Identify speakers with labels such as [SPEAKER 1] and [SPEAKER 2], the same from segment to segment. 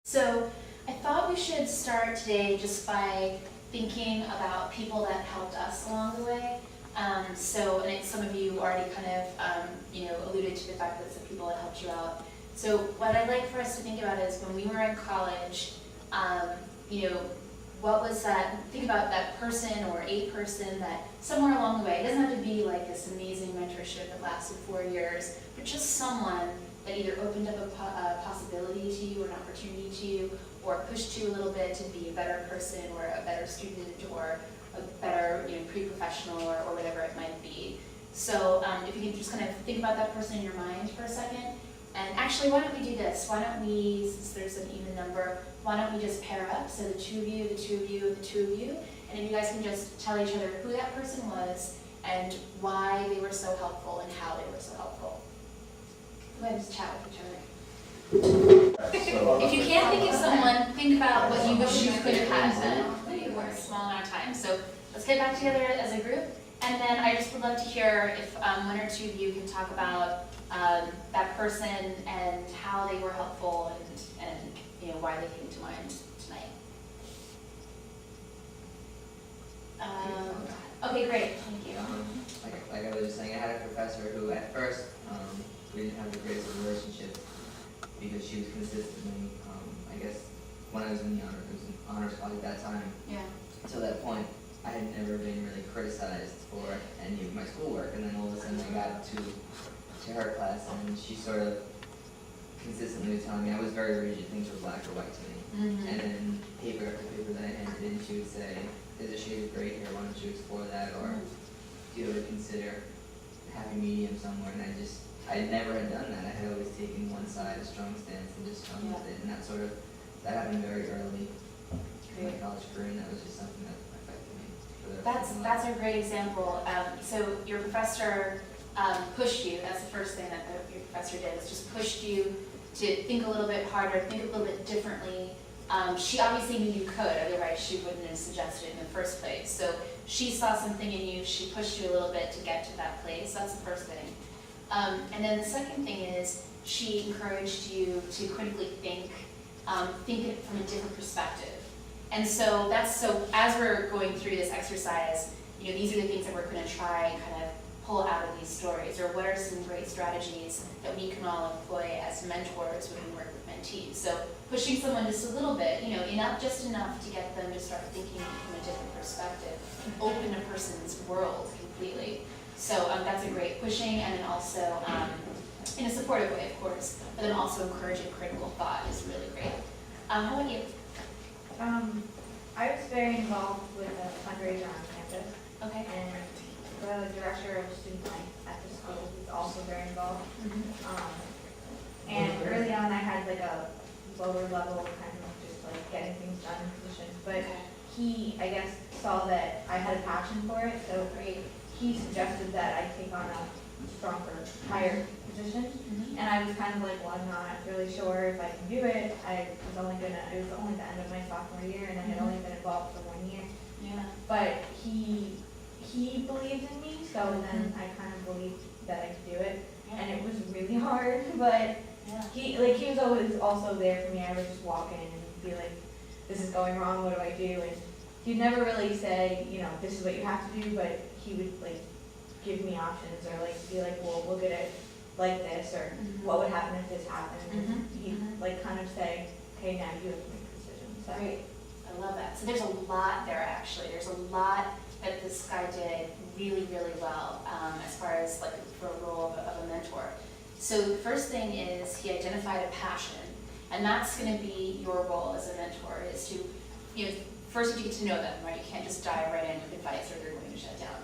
[SPEAKER 1] So I thought we should start today just by thinking about people that helped us along the way. And some of you already kind of, alluded to the fact that some people that helped you out. So what I'd like for us to think about is when we were in college, what was that, think about that person or a person that somewhere along the way, it doesn't have to be like this amazing mentorship that lasted 4 years, but just someone that either opened up a possibility to you or an opportunity to you, or pushed you a little bit to be a better person or a better student or a better pre-professional or whatever it might be. So if you can just kind of think about that person in your mind for a second. And actually, why don't we do this? Why don't we, since there's an even number, why don't we just pair up? So the two of you, the two of you, the two of you. And if you guys can just tell each other who that person was and why they were so helpful and how they were so helpful. Go ahead and just chat with each other. If you can't think of someone, think about what you wish you could have had then. You were a small amount of time. So let's get back together as a group. And then I just would love to hear if one or two of you can talk about that person and how they were helpful and why they came to mind tonight. Okay, great. Thank you.
[SPEAKER 2] Like I was just saying, I had a professor who at first we didn't have the greatest relationship because she was consistently, I guess, when I was in the honors college at that time.
[SPEAKER 1] Yeah.
[SPEAKER 2] Till that point, I had never been really criticized for any of my schoolwork, and then all of a sudden I got to her class, and she sort of consistently was telling me I was very rigid, things were black or white to me.
[SPEAKER 1] Mm-hmm.
[SPEAKER 2] And then paper after paper that I handed in, she would say, "There's a shade of gray here, why don't you explore that, or do you ever consider a happy medium somewhere?" And I never had done that. I had always taken one side, a strong stance, and just gone with it, and that happened very early in my college career, and that was just something that affected me.
[SPEAKER 1] That's a great example. So your professor pushed you. That's the first thing that your professor did, was just pushed you to think a little bit harder, think a little bit differently. She obviously knew you could, otherwise she wouldn't have suggested it in the first place. So she saw something in you, she pushed you a little bit to get to that place. That's the first thing. And then the second thing is she encouraged you to critically think it from a different perspective. And so as we're going through this exercise, these are the things that we're going to try and kind of pull out of these stories, or what are some great strategies that we can all employ as mentors when we work with mentees. So pushing someone just a little bit, just enough to get them to start thinking from a different perspective, open a person's world completely. So that's a great pushing, and then also in a supportive way, of course, but then also encouraging critical thought is really great. How about you?
[SPEAKER 3] I was very involved with a fundraiser on campus.
[SPEAKER 1] Okay.
[SPEAKER 3] And the director of student life at the school was also very involved. Mm-hmm. And early on I had like a lower level kind of just like getting things done position. But he, I guess, saw that I had a passion for it, so he suggested that I take on a stronger, higher position. Mm-hmm. And I was kind of like, well, I'm not really sure if I can do it. It was only the end of my sophomore year, and I had only been involved for 1 year.
[SPEAKER 1] Yeah.
[SPEAKER 3] But he believed in me, so then I kind of believed that I could do it. Yeah. And it was really hard, but he was always also there for me. I would just walk in and be like, this is going wrong, what do I do? And he'd never really say, this is what you have to do, but he would give me options, or be like, well, look at it like this, or what would happen if this happened. And he'd kind of say, okay, now you have to make a decision. So.
[SPEAKER 1] Great. I love that. So there's a lot there, actually. There's a lot that this guy did really, really well as far as for a role of a mentor. So the first thing is he identified a passion, and that's going to be your role as a mentor, is to, first you get to know them, right? You can't just dive right in with advice or they're going to shut down.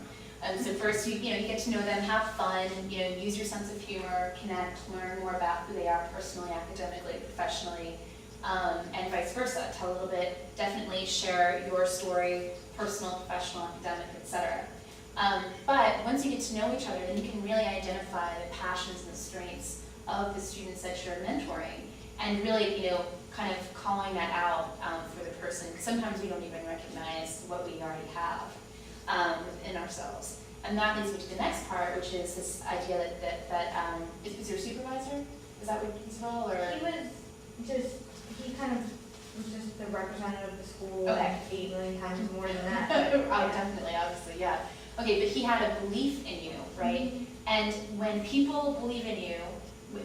[SPEAKER 1] So first you get to know them, have fun, use your sense of humor, connect, learn more about who they are personally, academically, professionally, and vice versa. Tell a little bit, definitely share your story, personal, professional, academic, etc. But once you get to know each other, then you can really identify the passions and the strengths of the students that you're mentoring, and really, kind of calling that out for the person. Sometimes we don't even recognize what we already have within ourselves. And that leads me to the next part, which is this idea that is your supervisor? Is that what he's called? Or?
[SPEAKER 3] He kind of the representative of the school
[SPEAKER 1] Okay.
[SPEAKER 3] 8 million times more than that.
[SPEAKER 1] Oh, definitely, obviously, yeah. Okay, but he had a belief in you, right? And when people believe in you,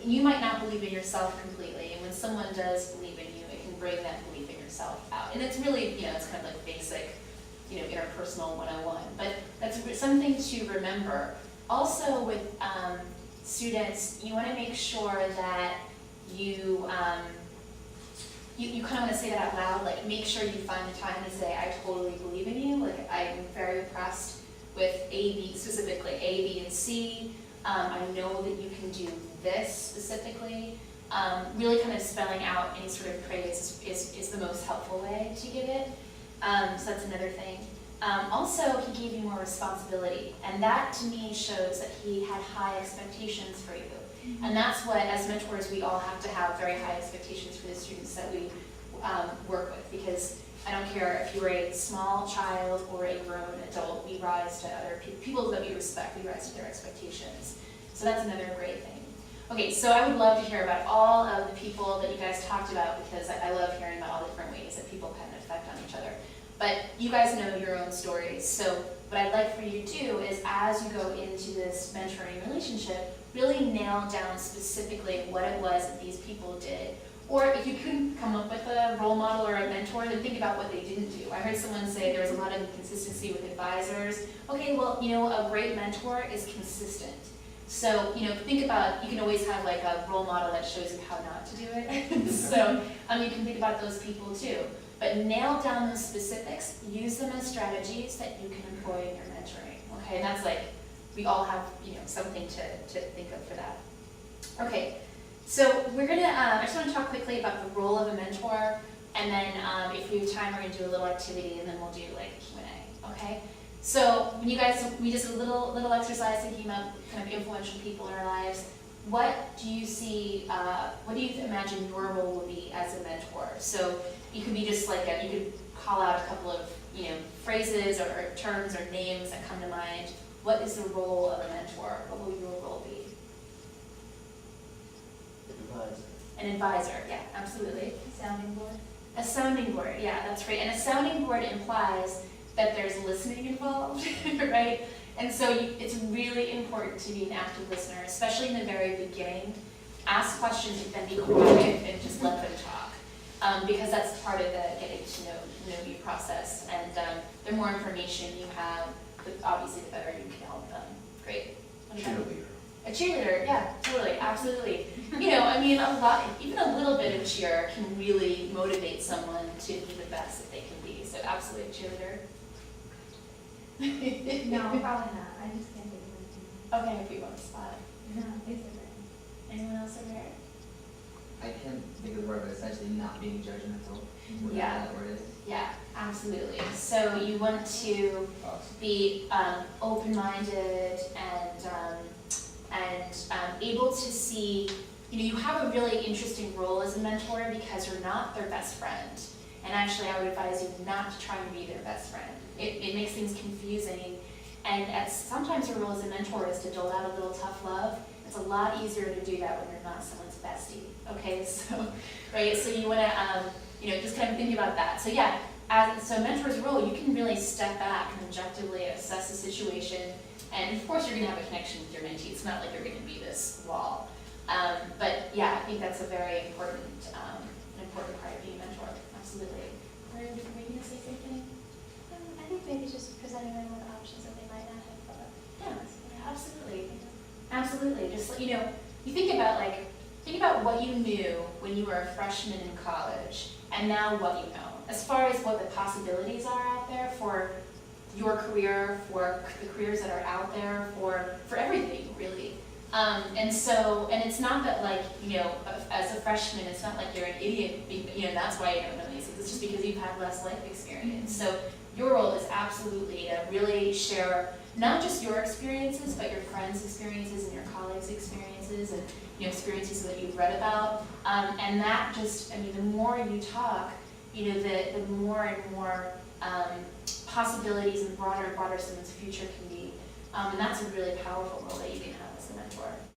[SPEAKER 1] you might not believe in yourself completely, and when someone does believe in you, it can bring that belief in yourself out. And it's really, it's kind of like basic, interpersonal 101, but that's something to remember. Also with students, you want to make sure that you kind of want to say that out loud, like make sure you find the time to say, I totally believe in you, like I'm very impressed with A, B, specifically A, B, and C. I know that you can do this specifically. Really kind of spelling out any sort of praise is the most helpful way to give it. So that's another thing. Also, he gave you more responsibility, and that to me shows that he had high expectations for you. And that's what, as mentors, we all have to have very high expectations for the students that we work with, because I don't care if you're a small child or a grown adult, we rise to other people that we respect, we rise to their expectations. So that's another great thing. Okay, so I would love to hear about all of the people that you guys talked about, because I love hearing about all the different ways that people have an effect on each other. But you guys know your own stories, so what I'd like for you to do is, as you go into this mentoring relationship, really nail down specifically what it was that these people did. Or if you couldn't come up with a role model or a mentor, then think about what they didn't do. I heard someone say there was a lot of inconsistency with advisors. Okay, well, a great mentor is consistent. So, think about, you can always have like a role model that shows you how not to do it. So, you can think about those people too. But nail down those specifics, use them as strategies that you can employ in your mentoring. Okay, and that's like, we all have, something to think of for that. Okay, so we're gonna, I just wanna talk quickly about the role of a mentor, and then if we have time, we're gonna do a little activity, and then we'll do like a Q&A, okay? So when you guys, we just a little exercise thinking about kind of influential people in our lives. What do you see, what do you imagine your role will be as a mentor? So you could be just like, you could call out a couple of, phrases or terms or names that come to mind. What is the role of a mentor? What will your role be?
[SPEAKER 4] Advisor.
[SPEAKER 1] An advisor, yeah, absolutely.
[SPEAKER 3] Sounding board.
[SPEAKER 1] A sounding board, yeah, that's right. And a sounding board implies that there's listening involved, right? And so it's really important to be an active listener, especially in the very beginning. Ask questions and then be quiet and just let them talk. Because that's part of the getting to know you process. And the more information you have, obviously the better you can help them. Great.
[SPEAKER 4] Cheerleader.
[SPEAKER 1] A cheerleader, yeah, totally, absolutely. A lot, even a little bit of cheer can really motivate someone to be the best that they can be. So absolutely a cheerleader.
[SPEAKER 3] No, probably not. I just can't think of anything.
[SPEAKER 1] Okay, I'll put you on the spot.
[SPEAKER 3] No, it's okay.
[SPEAKER 1] Anyone else over here?
[SPEAKER 2] I can't think of the word, but essentially not being judgmental. Whatever
[SPEAKER 1] Yeah.
[SPEAKER 2] that word is.
[SPEAKER 1] Yeah, absolutely. So you want to be open-minded and able to see, you have a really interesting role as a mentor because you're not their best friend. And actually, I would advise you not to try and be their best friend. It makes things confusing. And sometimes your role as a mentor is to dole out a little tough love. It's a lot easier to do that when you're not someone's bestie. Okay, so, right, so you want to, just kind of think about that. So yeah, so a mentor's role, you can really step back and objectively assess the situation. And of course, you're going to have a connection with your mentee. It's not like you're going to be this wall. But yeah, I think that's a very important part of being a mentor. Absolutely. Were you going to say something?
[SPEAKER 5] I think maybe just presenting them with options that they might not have thought of.
[SPEAKER 1] Yeah, absolutely. Absolutely. Just, you think about what you knew when you were a freshman in college, and now what you know. As far as what the possibilities are out there for your career, for the careers that are out there, for everything, really. And it's not that as a freshman, it's not like you're an idiot, that's why you don't know these things. It's just because you've had less life experience. So your role is absolutely to really share not just your experiences, but your friends' experiences and your colleagues' experiences and experiences that you've read about. And that just, the more you talk, the more and more possibilities and broader someone's future can be. And that's a really powerful role that you can have as a mentor.